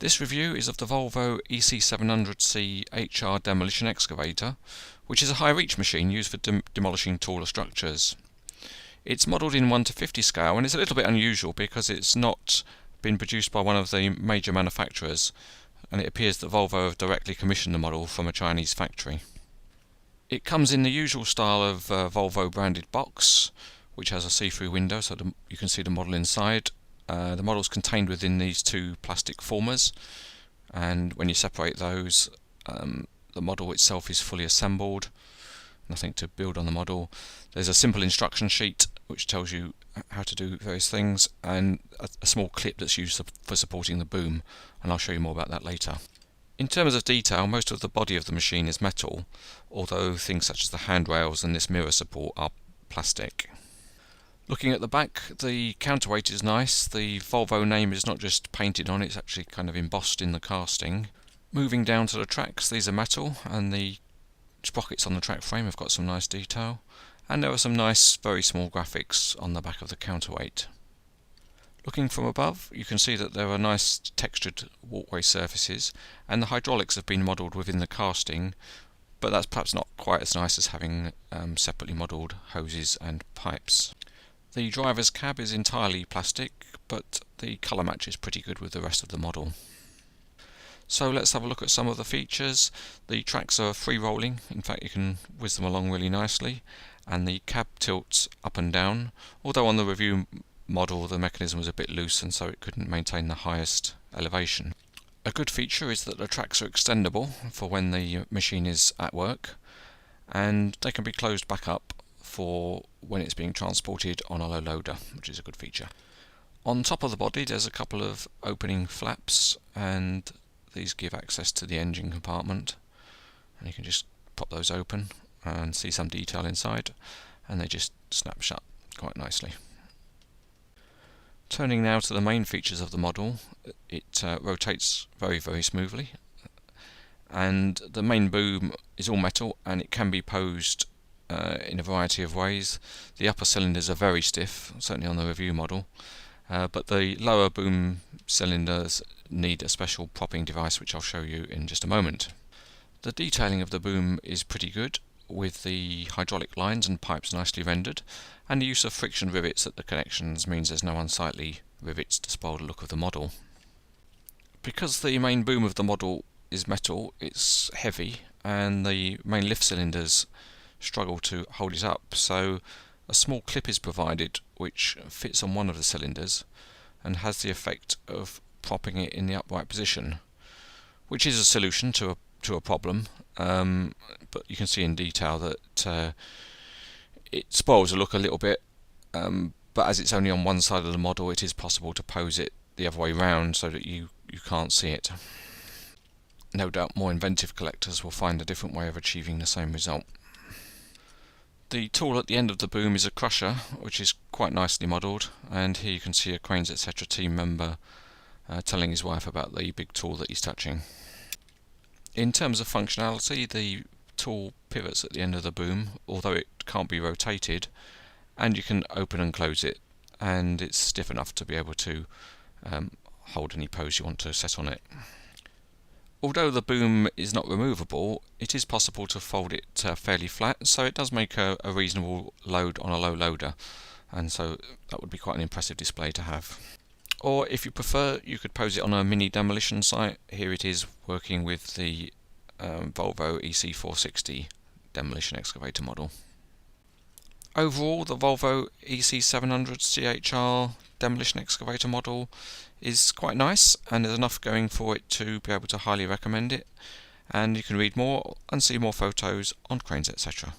This review is of the Volvo EC700CHR Demolition Excavator, which is a high-reach machine used for demolishing taller structures. It's modelled in 1:50 scale, and it's a little bit unusual because it's not been produced by one of the major manufacturers, and it appears that Volvo have directly commissioned the model from a Chinese factory. It comes in the usual style of Volvo branded box, which has a see-through window so you can see the model inside. The model is contained within these two plastic formers, and when you separate those, the model itself is fully assembled. Nothing to build on the model. There's a simple instruction sheet which tells you how to do various things, and a small clip that's used for supporting the boom, and I'll show you more about that later. In terms of detail, most of the body of the machine is metal, although things such as the handrails and this mirror support are plastic. Looking at the back, the counterweight is nice. The Volvo name is not just painted on, it's actually kind of embossed in the casting. Moving down to the tracks, these are metal, and the sprockets on the track frame have got some nice detail. And there are some nice, very small graphics on the back of the counterweight. Looking from above, you can see that there are nice textured walkway surfaces, and the hydraulics have been modelled within the casting, but that's perhaps not quite as nice as having separately modelled hoses and pipes. The driver's cab is entirely plastic, but the colour match is pretty good with the rest of the model. So let's have a look at some of the features. The tracks are free rolling, in fact you can whiz them along really nicely, and the cab tilts up and down, although on the review model the mechanism was a bit loose and so it couldn't maintain the highest elevation. A good feature is that the tracks are extendable for when the machine is at work, and they can be closed back up for when it's being transported on a low loader, which is a good feature. On top of the body there's a couple of opening flaps, and these give access to the engine compartment, and you can just pop those open and see some detail inside, and they just snap shut quite nicely. Turning now to the main features of the model, it rotates very smoothly, and the main boom is all metal and it can be posed in a variety of ways. The upper cylinders are very stiff, certainly on the review model, but the lower boom cylinders need a special propping device which I'll show you in just a moment. The detailing of the boom is pretty good, with the hydraulic lines and pipes nicely rendered, and the use of friction rivets at the connections means there's no unsightly rivets to spoil the look of the model. Because the main boom of the model is metal, it's heavy, and the main lift cylinders struggle to hold it up, so a small clip is provided which fits on one of the cylinders and has the effect of propping it in the upright position, which is a solution to a problem, but you can see in detail that it spoils the look a little bit, but as it's only on one side of the model it is possible to pose it the other way round so that you can't see it. No doubt more inventive collectors will find a different way of achieving the same result. The tool at the end of the boom is a crusher, which is quite nicely modelled, and here you can see a Cranes Etc. team member telling his wife about the big tool that he's touching. In terms of functionality, the tool pivots at the end of the boom, although it can't be rotated, and you can open and close it, and it's stiff enough to be able to hold any pose you want to set on it. Although the boom is not removable, it is possible to fold it fairly flat, so it does make a reasonable load on a low loader, and so that would be quite an impressive display to have. Or if you prefer, you could pose it on a mini demolition site. Here it is working with the Volvo EC460 Demolition Excavator model. Overall, the Volvo EC700CHR Demolition Excavator model is quite nice, and there's enough going for it to be able to highly recommend it, and you can read more and see more photos on Cranes Etc.